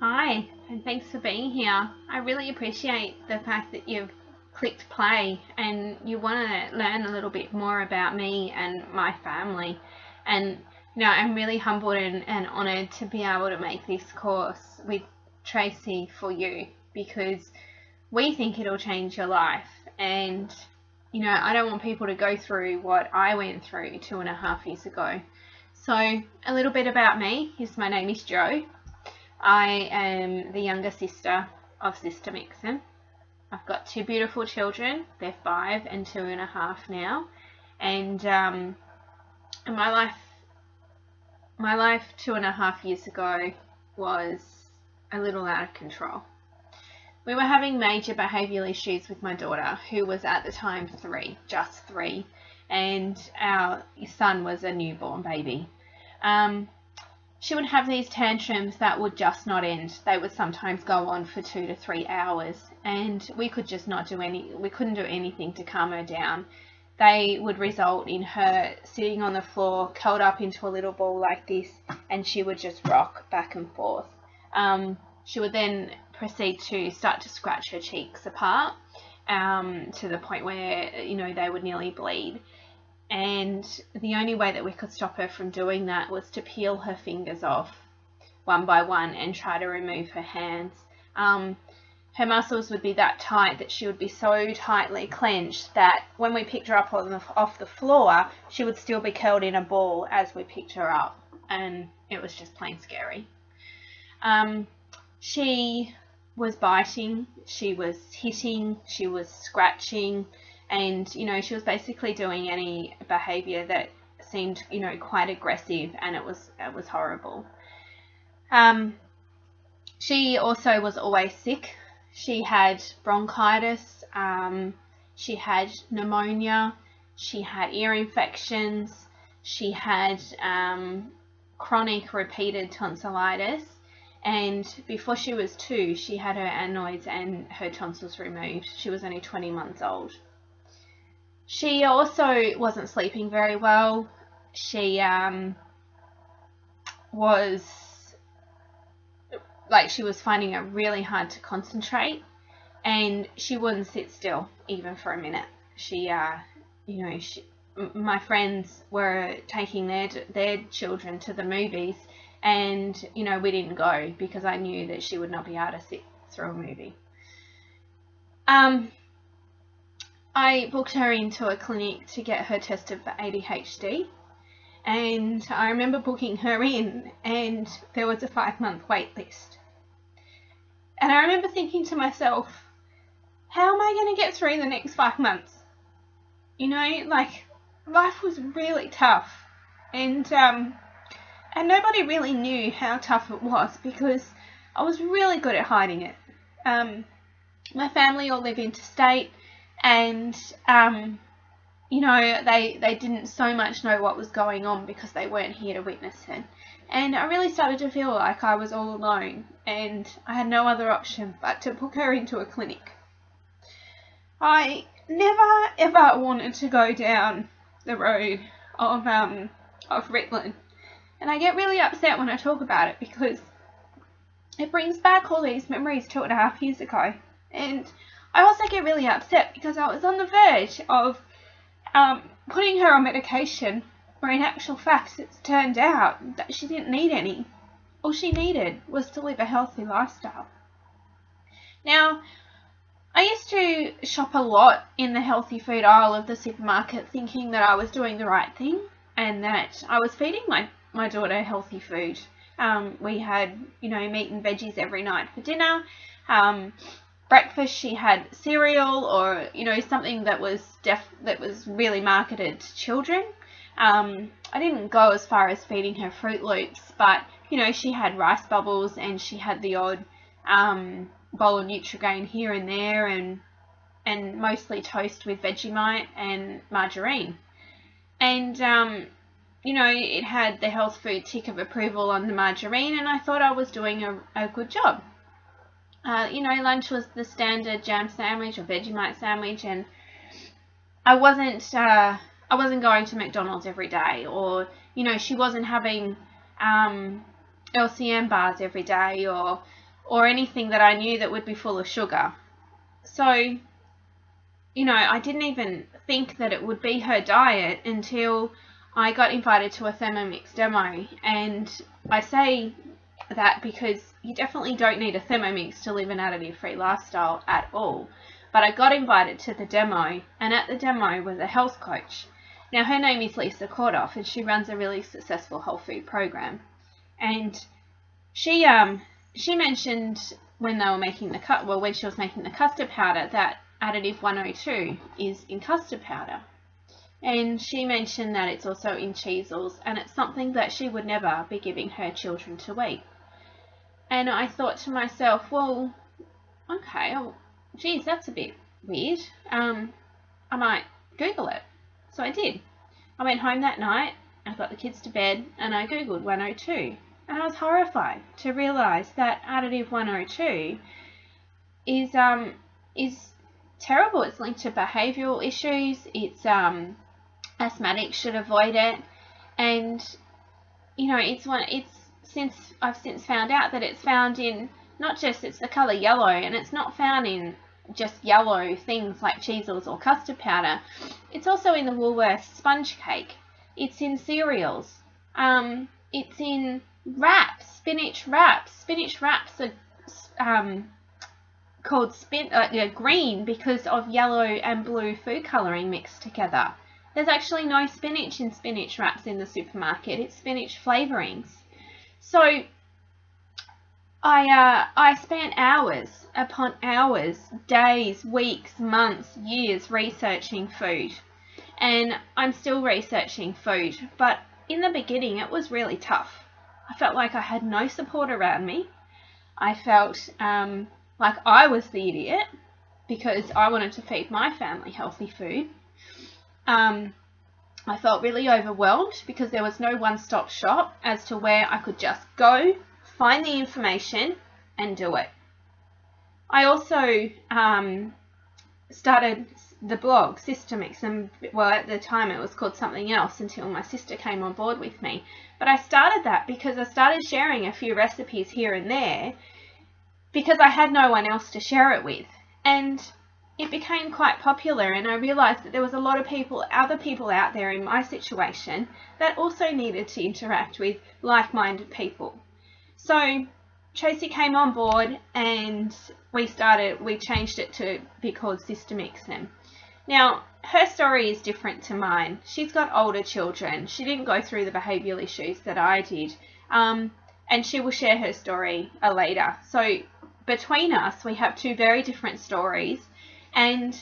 Hi, and thanks for being here. I really appreciate the fact that you've clicked play and you want to learn a little bit more about me and my family. And I'm really humbled and honoured to be able to make this course with Tracy for you, because we think it'll change your life. And I don't want people to go through what I went through 2.5 years ago. So a little bit about me is my name is Jo. I am the younger sister of Sister Mixon. I've got two beautiful children. They're 5 and 2.5 now. And my life 2.5 years ago was a little out of control. We were having major behavioural issues with my daughter, who was at the time just three, and our son was a newborn baby. She would have these tantrums that would just not end. They would sometimes go on for 2 to 3 hours, and we could just we couldn't do anything to calm her down. They would result in her sitting on the floor, curled up into a little ball like this, and she would just rock back and forth. She would then proceed to start to scratch her cheeks apart, to the point where, they would nearly bleed. And the only way that we could stop her from doing that was to peel her fingers off one by one and try to remove her hands. Her muscles would be that tight that she would be so tightly clenched that when we picked her up off the floor, she would still be curled in a ball as we picked her up, and it was just plain scary. She was biting, she was hitting, she was scratching, and she was basically doing any behavior that seemed quite aggressive, and it was horrible. She also was always sick. She had bronchitis, she had pneumonia, she had ear infections, she had chronic repeated tonsillitis, and before she was 2, she had her adenoids and her tonsils removed. She was only 20 months old. She also wasn't sleeping very well. She was finding it really hard to concentrate, and she wouldn't sit still even for a minute. My friends were taking their children to the movies, and we didn't go because I knew that she would not be able to sit through a movie. I booked her into a clinic to get her tested for ADHD, and I remember booking her in, and there was a 5-month wait list. And I remember thinking to myself, how am I going to get through the next 5 months? Life was really tough, and nobody really knew how tough it was because I was really good at hiding it. My family all live interstate, and they didn't so much know what was going on because they weren't here to witness it. And I really started to feel like I was all alone, and I had no other option but to book her into a clinic. I never ever wanted to go down the road of Ritalin, and I get really upset when I talk about it because it brings back all these memories 2.5 years ago. And I also get really upset because I was on the verge of putting her on medication, where in actual fact it's turned out that she didn't need any. All she needed was to live a healthy lifestyle. Now, I used to shop a lot in the healthy food aisle of the supermarket, thinking that I was doing the right thing and that I was feeding my daughter healthy food. We had, meat and veggies every night for dinner. Breakfast she had cereal or something that was really marketed to children. I didn't go as far as feeding her Fruit Loops, but she had rice bubbles, and she had the odd bowl of Nutrigrain here and there, and mostly toast with Vegemite and margarine. And it had the health food tick of approval on the margarine, and I thought I was doing a good job. Lunch was the standard jam sandwich or Vegemite sandwich, and I wasn't going to McDonald's every day, or she wasn't having LCM bars every day, or or anything that I knew that would be full of sugar. So, you know, I didn't even think that it would be her diet until I got invited to a Thermomix demo. And I say that because you definitely don't need a Thermomix to live an additive-free lifestyle at all. But I got invited to the demo, and at the demo was a health coach. Now, her name is Lisa Kordoff, and she runs a really successful whole food program. And she mentioned when they were making when she was making the custard powder, that additive 102 is in custard powder. And she mentioned that it's also in cheesels, and it's something that she would never be giving her children to eat. And I thought to myself, well, okay, geez, that's a bit weird. I might Google it. So I did. I went home that night, I got the kids to bed, and I Googled 102. And I was horrified to realise that additive 102 is terrible. It's linked to behavioural issues. It's asthmatics should avoid it. And you know, I've since found out that it's found in it's the colour yellow, and it's not found in just yellow things like cheesels or custard powder. It's also in the Woolworths sponge cake. It's in cereals. It's in wraps, spinach wraps. Spinach wraps are called green because of yellow and blue food colouring mixed together. There's actually no spinach in spinach wraps in the supermarket. It's spinach flavourings. So I spent hours upon hours, days, weeks, months, years researching food, and I'm still researching food. But in the beginning, it was really tough. I felt like I had no support around me. I felt like I was the idiot because I wanted to feed my family healthy food. I felt really overwhelmed because there was no one-stop shop as to where I could just go, find the information, and do it. I also started the blog Systemix, and well, at the time it was called something else until my sister came on board with me. But I started that because I started sharing a few recipes here and there because I had no one else to share it with. And it became quite popular, and I realised that there was a lot of other people out there in my situation that also needed to interact with like-minded people. So Tracy came on board, and we changed it to be called Systemix. Now, her story is different to mine. She's got older children. She didn't go through the behavioural issues that I did, and she will share her story later. So between us, we have two very different stories, and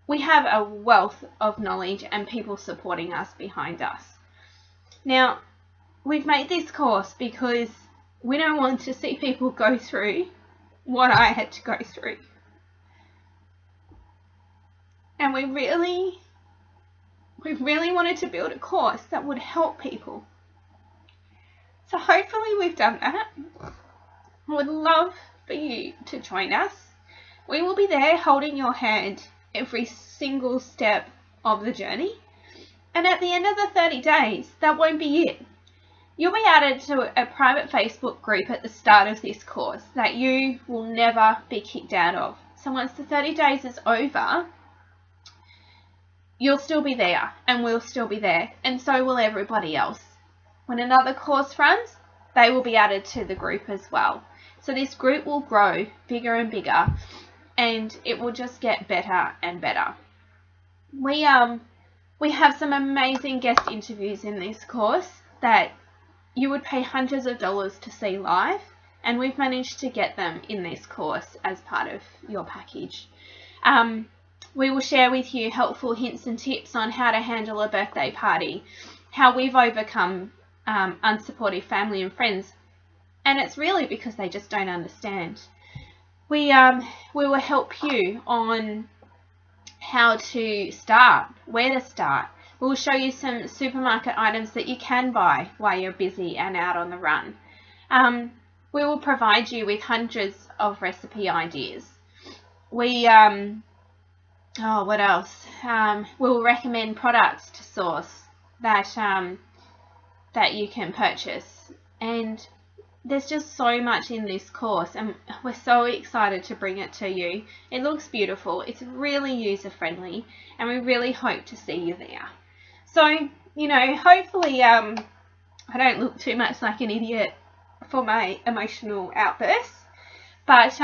we have a wealth of knowledge and people supporting us behind us. Now, we've made this course because we don't want to see people go through what I had to go through. And we really wanted to build a course that would help people. So hopefully we've done that. I would love for you to join us. We will be there holding your hand every single step of the journey. And at the end of the 30 days, that won't be it. You'll be added to a private Facebook group at the start of this course that you will never be kicked out of. So once the 30 days is over, you'll still be there, and we'll still be there, and so will everybody else. When another course runs, they will be added to the group as well. So this group will grow bigger and bigger, and it will just get better and better. We have some amazing guest interviews in this course that you would pay hundreds of dollars to see live, and we've managed to get them in this course as part of your package. We will share with you helpful hints and tips on how to handle a birthday party, how we've overcome unsupportive family and friends, and it's really because they just don't understand. We will help you on how to start, where to start. We'll show you some supermarket items that you can buy while you're busy and out on the run. We will provide you with hundreds of recipe ideas. We what else? We'll recommend products to source that you can purchase, and there's just so much in this course, and we're so excited to bring it to you. It looks beautiful, it's really user friendly, and we really hope to see you there. So, you know, hopefully I don't look too much like an idiot for my emotional outbursts, but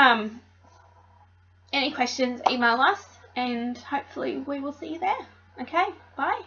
any questions, email us, and hopefully we will see you there. Okay, bye.